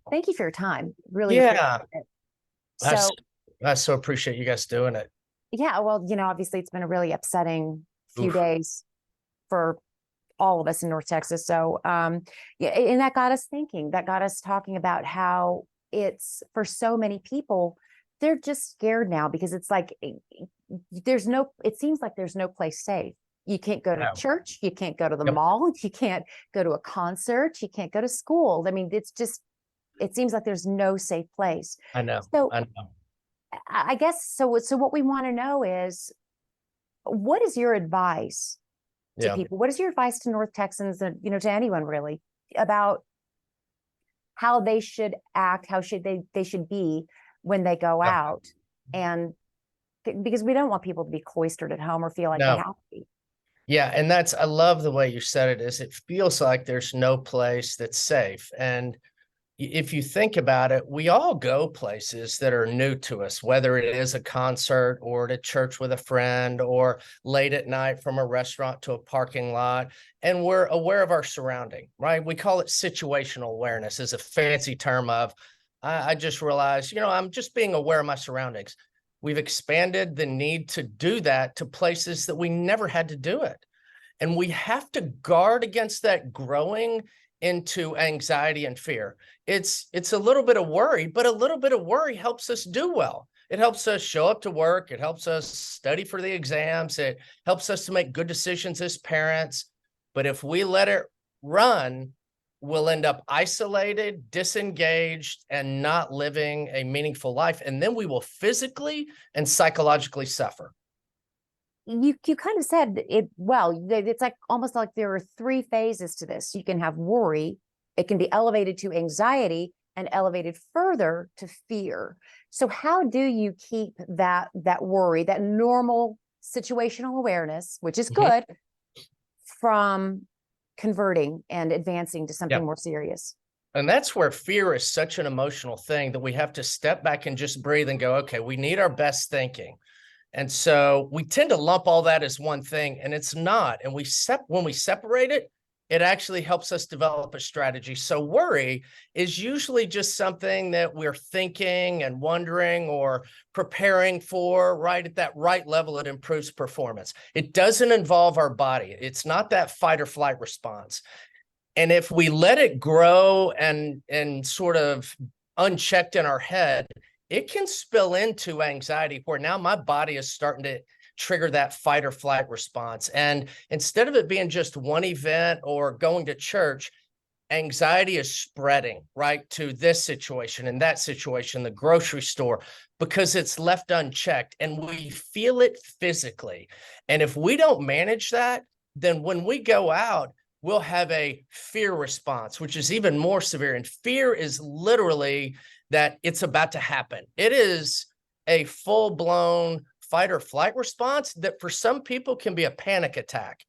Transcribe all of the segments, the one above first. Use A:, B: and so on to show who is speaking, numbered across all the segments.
A: Thank you for your time. Really appreciate
B: Yeah,
A: it.
B: I, s-
A: So,
B: I so appreciate you guys doing it.
A: yeah, well, obviously it's been a really upsetting few
B: Oof.
A: days for all of us in North Texas. So, yeah, and that got us thinking, that got us talking about how it's for so many people, they're just scared now because it's like it seems like there's no place safe. You can't go to
B: No.
A: church, you can't go to the
B: Yep.
A: mall, you can't go to a concert, you can't go to school. I mean, it seems like there's no safe place.
B: I know.
A: So
B: I know.
A: I guess so. So what we want to know is, what is your advice to
B: Yeah.
A: people? What is your advice to North Texans and to anyone really about how they should act, how should they should be when they go
B: Yeah.
A: out, and because we don't want people to be cloistered at home or feel like they
B: No.
A: have to be.
B: Yeah. And I love the way you said it is it feels like there's no place that's safe. And if you think about it, we all go places that are new to us, whether it is a concert or to church with a friend or late at night from a restaurant to a parking lot. And we're aware of our surrounding, right? We call it situational awareness as a fancy term of, I just realized, I'm just being aware of my surroundings. We've expanded the need to do that to places that we never had to do it. And we have to guard against that growing into anxiety and fear. It's a little bit of worry, but a little bit of worry helps us do well. It helps us show up to work. It helps us study for the exams. It helps us to make good decisions as parents. But if we let it run, we'll end up isolated, disengaged, and not living a meaningful life. And then we will physically and psychologically suffer.
A: You kind of said it well. It's like almost like there are three phases to this. You can have worry, it can be elevated to anxiety, and elevated further to fear. So how do you keep that worry, that normal situational awareness, which is
B: Mhm.
A: good, from converting and advancing to
B: Yeah.
A: something more serious?
B: And that's where fear is such an emotional thing that we have to step back and just breathe and go, okay, we need our best thinking. And so we tend to lump all that as one thing, and it's not. And when we separate it, it actually helps us develop a strategy. So worry is usually just something that we're thinking and wondering or preparing for, right? At that right level, it improves performance. It doesn't involve our body. It's not that fight or flight response. And if we let it grow and sort of unchecked in our head, it can spill into anxiety where now my body is starting to trigger that fight or flight response. And instead of it being just one event or going to church, anxiety is spreading right to this situation and that situation, the grocery store, because it's left unchecked and we feel it physically. And if we don't manage that, then when we go out, we'll have a fear response, which is even more severe. And fear is literally that it's about to happen. It is a full blown fight or flight response that for some people can be a panic attack.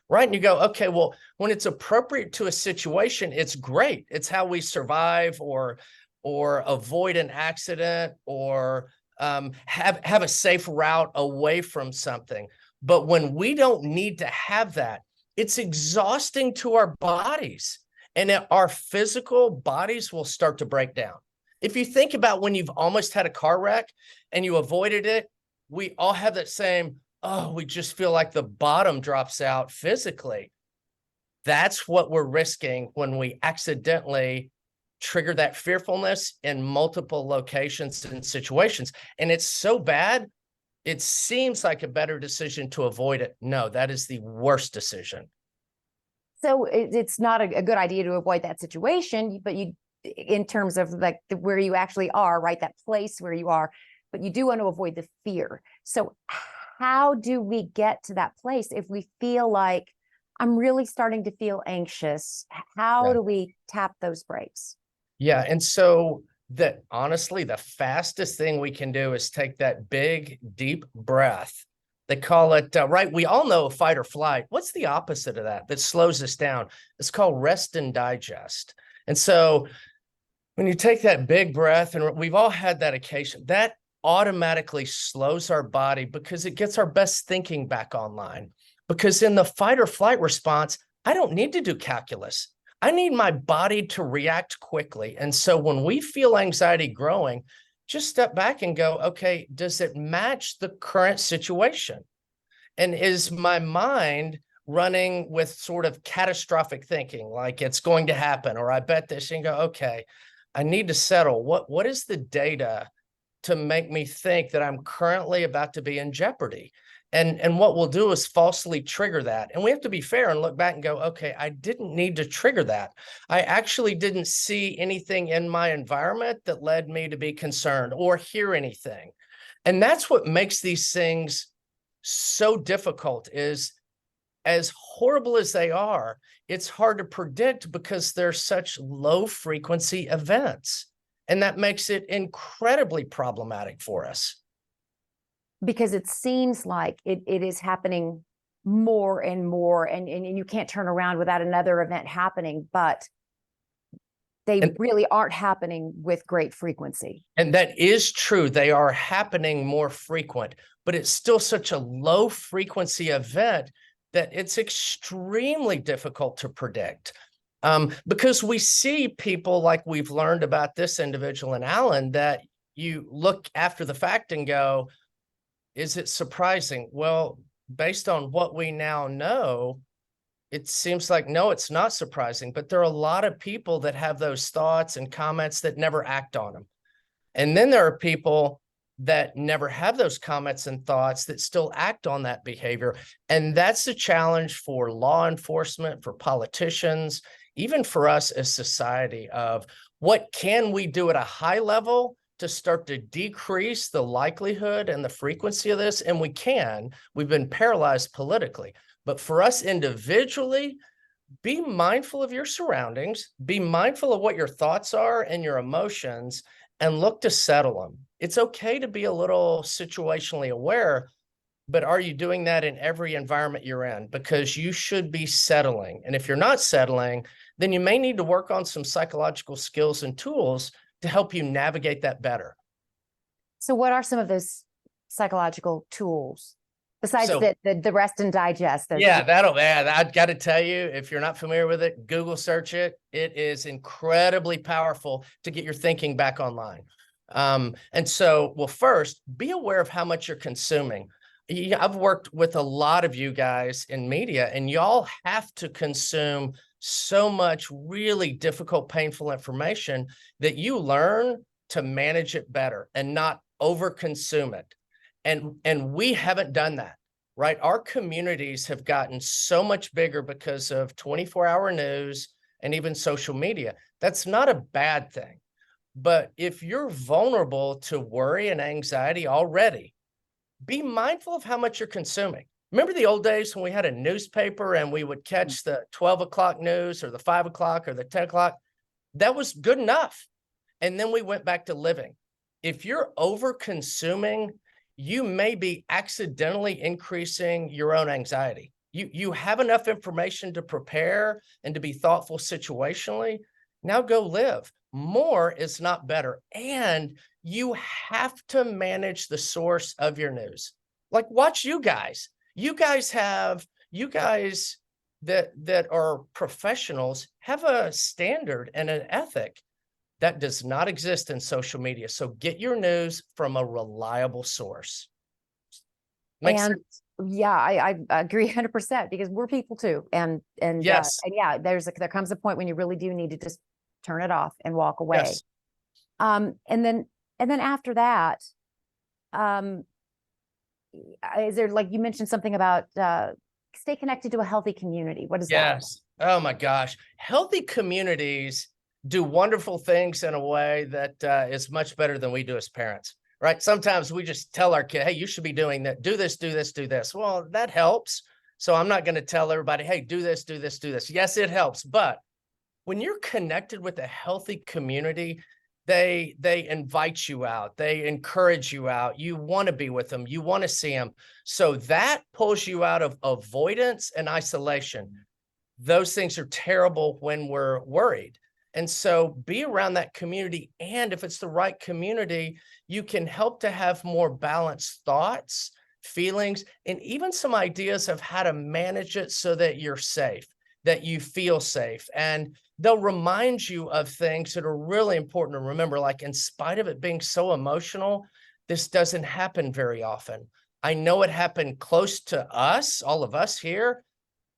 B: Right. And you go, okay, well, when it's appropriate to a situation, it's great. It's how we survive or avoid an accident or have a safe route away from something. But when we don't need to have that, it's exhausting to our bodies, and our physical bodies will start to break down. If you think about when you've almost had a car wreck and you avoided it, we all have that same, oh, we just feel like the bottom drops out physically. That's what we're risking when we accidentally trigger that fearfulness in multiple locations and situations. And it's so bad, it seems like a better decision to avoid it. No, that is the worst decision.
A: So it's not a good idea to avoid that situation, but you, in terms of like where you actually are, right, that place where you are, but you do want to avoid the fear. So how do we get to that place if we feel like I'm really starting to feel anxious? How
B: Yeah.
A: do we tap those brakes?
B: Yeah. And so that honestly, the fastest thing we can do is take that big, deep breath. They call it, right? We all know fight or flight. What's the opposite of that slows us down? It's called rest and digest. And so when you take that big breath, and we've all had that occasion, that automatically slows our body because it gets our best thinking back online. Because in the fight or flight response, I don't need to do calculus. I need my body to react quickly. And so when we feel anxiety growing, just step back and go, okay, does it match the current situation? And is my mind running with sort of catastrophic thinking, like it's going to happen, or I bet this, and go, okay, I need to settle. What is the data to make me think that I'm currently about to be in jeopardy? And what we'll do is falsely trigger that. And we have to be fair and look back and go, okay, I didn't need to trigger that. I actually didn't see anything in my environment that led me to be concerned or hear anything. And that's what makes these things so difficult, is as horrible as they are, it's hard to predict because they're such low frequency events. And that makes it incredibly problematic for us.
A: Because it seems like it is happening more and more, and you can't turn around without another event happening, but they really aren't happening with great frequency.
B: And that is true. They are happening more frequent, but it's still such a low frequency event that it's extremely difficult to predict. Because we see people, like we've learned about this individual in Alan, that you look after the fact and go, is it surprising? Well, based on what we now know, it seems like, no, it's not surprising, but there are a lot of people that have those thoughts and comments that never act on them. And then there are people that never have those comments and thoughts that still act on that behavior. And that's the challenge for law enforcement, for politicians, even for us as society, of what can we do at a high level to start to decrease the likelihood and the frequency of this? And we can. We've been paralyzed politically. But for us individually, be mindful of your surroundings, be mindful of what your thoughts are and your emotions, and look to settle them. It's okay to be a little situationally aware, but are you doing that in every environment you're in? Because you should be settling. And if you're not settling, then you may need to work on some psychological skills and tools to help you navigate that better.
A: So what are some of those psychological tools besides the rest and digest?
B: I've got to tell you, if you're not familiar with it, Google search it. It is incredibly powerful to get your thinking back online. And so, well, first, be aware of how much you're consuming. I've worked with a lot of you guys in media, and y'all have to consume so much really difficult, painful information that you learn to manage it better and not overconsume it. And we haven't done that, right? Our communities have gotten so much bigger because of 24-hour news and even social media. That's not a bad thing. But if you're vulnerable to worry and anxiety already, be mindful of how much you're consuming. Remember the old days when we had a newspaper and we would catch the 12 o'clock news or the 5 o'clock or the 10 o'clock? That was good enough. And then we went back to living. If you're over consuming, you may be accidentally increasing your own anxiety. You have enough information to prepare and to be thoughtful situationally. Now go live. More is not better. And you have to manage the source of your news. Like, watch you guys. You guys that are professionals have a standard and an ethic that does not exist in social media. So get your news from a reliable source. Makes sense?
A: Yeah, I agree 100%, because we're people too. And
B: yes.
A: And yeah, there comes a point when you really do need to just turn it off and walk away.
B: Yes.
A: And then after that, is there, like you mentioned something about stay connected to a healthy community? What is that?
B: Yes. Oh my gosh. Healthy communities do wonderful things in a way that is much better than we do as parents, right? Sometimes we just tell our kid, hey, you should be doing that. Do this, do this, do this. Well, that helps. So I'm not going to tell everybody, hey, do this, do this, do this. Yes, it helps. But when you're connected with a healthy community, they invite you out. They encourage you out. You want to be with them. You want to see them. So that pulls you out of avoidance and isolation. Those things are terrible when we're worried. And so be around that community. And if it's the right community, you can help to have more balanced thoughts, feelings, and even some ideas of how to manage it so that you're safe. that you feel safe. And they'll remind you of things that are really important to remember. Like, in spite of it being so emotional, this doesn't happen very often. I know it happened close to us, all of us here,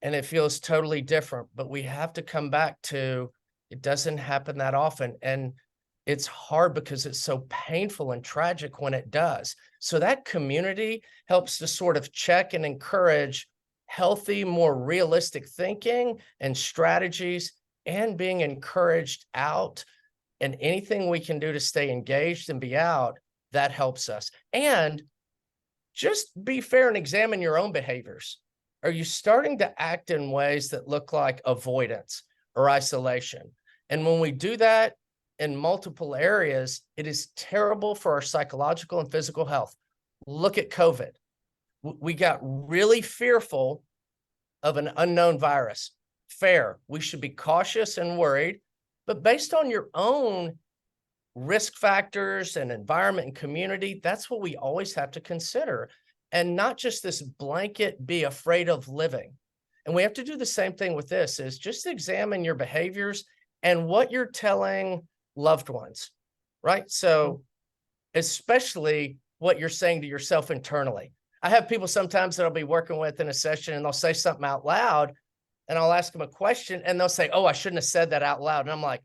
B: and it feels totally different. But we have to come back to, it doesn't happen that often. And it's hard because it's so painful and tragic when it does. So that community helps to sort of check and encourage healthy, more realistic thinking and strategies, and being encouraged out. And anything we can do to stay engaged and be out, that helps us. And just be fair and examine your own behaviors. Are you starting to act in ways that look like avoidance or isolation? And when we do that in multiple areas, it is terrible for our psychological and physical health. Look at COVID. We got really fearful of an unknown virus. Fair. We should be cautious and worried, but based on your own risk factors and environment and community, that's what we always have to consider. And not just this blanket, be afraid of living. And we have to do the same thing with this, is just examine your behaviors and what you're telling loved ones, right? So especially what you're saying to yourself internally. I have people sometimes that I'll be working with in a session, and they'll say something out loud, and I'll ask them a question, and they'll say, "Oh, I shouldn't have said that out loud." And I'm like,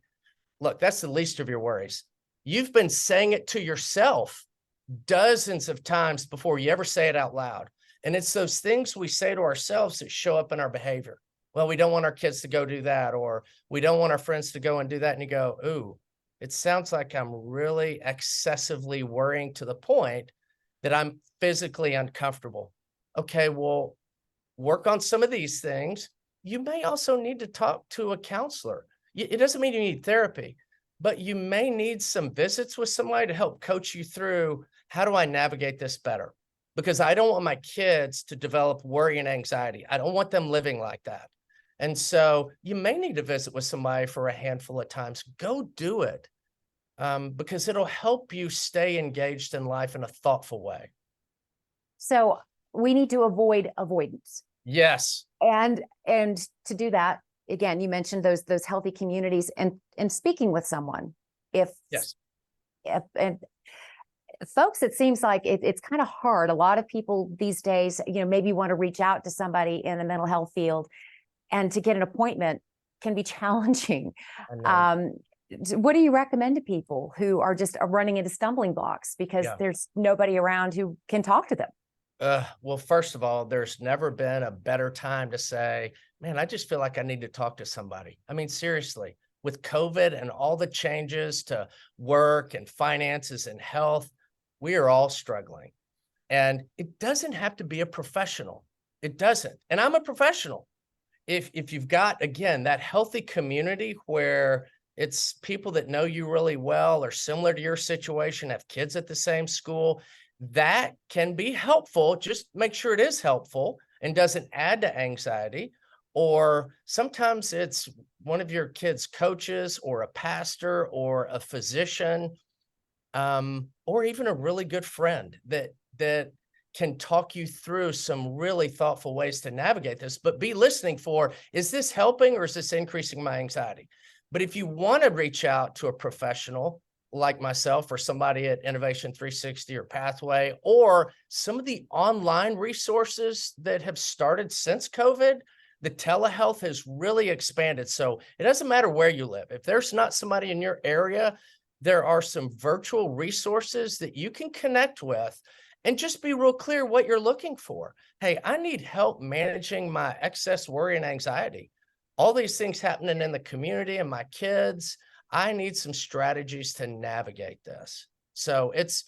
B: look, that's the least of your worries. You've been saying it to yourself dozens of times before you ever say it out loud. And it's those things we say to ourselves that show up in our behavior. Well, we don't want our kids to go do that, or we don't want our friends to go and do that. And you go, ooh, it sounds like I'm really excessively worrying to the point that I'm physically uncomfortable. Okay, well, work on some of these things. You may also need to talk to a counselor. It doesn't mean you need therapy, but you may need some visits with somebody to help coach you through, how do I navigate this better? Because I don't want my kids to develop worry and anxiety. I don't want them living like that. And so you may need to visit with somebody for a handful of times. Go do it, because it'll help you stay engaged in life in a thoughtful way.
A: So we need to avoid avoidance.
B: Yes.
A: And to do that, again, you mentioned those healthy communities and speaking with someone.
B: Yes.
A: And folks, it seems like it's kind of hard. A lot of people these days, maybe want to reach out to somebody in the mental health field, and to get an appointment can be challenging. What do you recommend to people who are just running into stumbling blocks because there's nobody around who can talk to them?
B: Well, first of all, there's never been a better time to say, man, I just feel like I need to talk to somebody. I mean, seriously, with COVID and all the changes to work and finances and health, we are all struggling. And it doesn't have to be a professional. It doesn't. And I'm a professional. If you've got, again, that healthy community where it's people that know you really well or similar to your situation, have kids at the same school, that can be helpful. Just make sure it is helpful and doesn't add to anxiety. Or sometimes it's one of your kids' coaches or a pastor or a physician, or even a really good friend that can talk you through some really thoughtful ways to navigate this. But be listening for, is this helping or is this increasing my anxiety? But if you want to reach out to a professional like myself or somebody at Innovation 360 or Pathway, or some of the online resources that have started since COVID, the telehealth has really expanded. So it doesn't matter where you live. If there's not somebody in your area, there are some virtual resources that you can connect with, and just be real clear what you're looking for. Hey, I need help managing my excess worry and anxiety. All these things happening in the community and my kids, I need some strategies to navigate this. So it's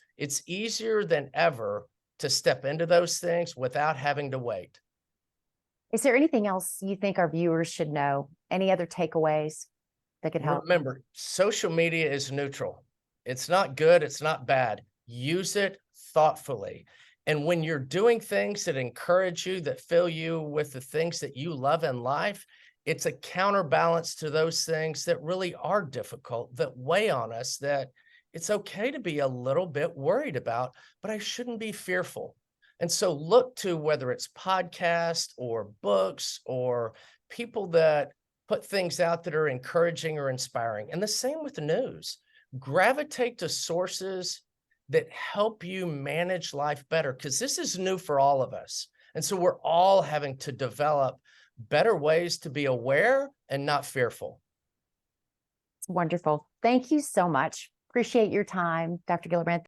B: easier than ever to step into those things without having to wait.
A: Is there anything else you think our viewers should know? Any other takeaways that could help?
B: Remember, social media is neutral. It's not good. It's not bad. Use it thoughtfully. And when you're doing things that encourage you, that fill you with the things that you love in life, it's a counterbalance to those things that really are difficult, that weigh on us, that it's okay to be a little bit worried about, but I shouldn't be fearful. And so look to whether it's podcasts or books or people that put things out that are encouraging or inspiring. And the same with the news. Gravitate to sources that help you manage life better, because this is new for all of us. And so we're all having to develop better ways to be aware and not fearful.
A: It's wonderful. Thank you so much. Appreciate your time, Dr. Gillibrand.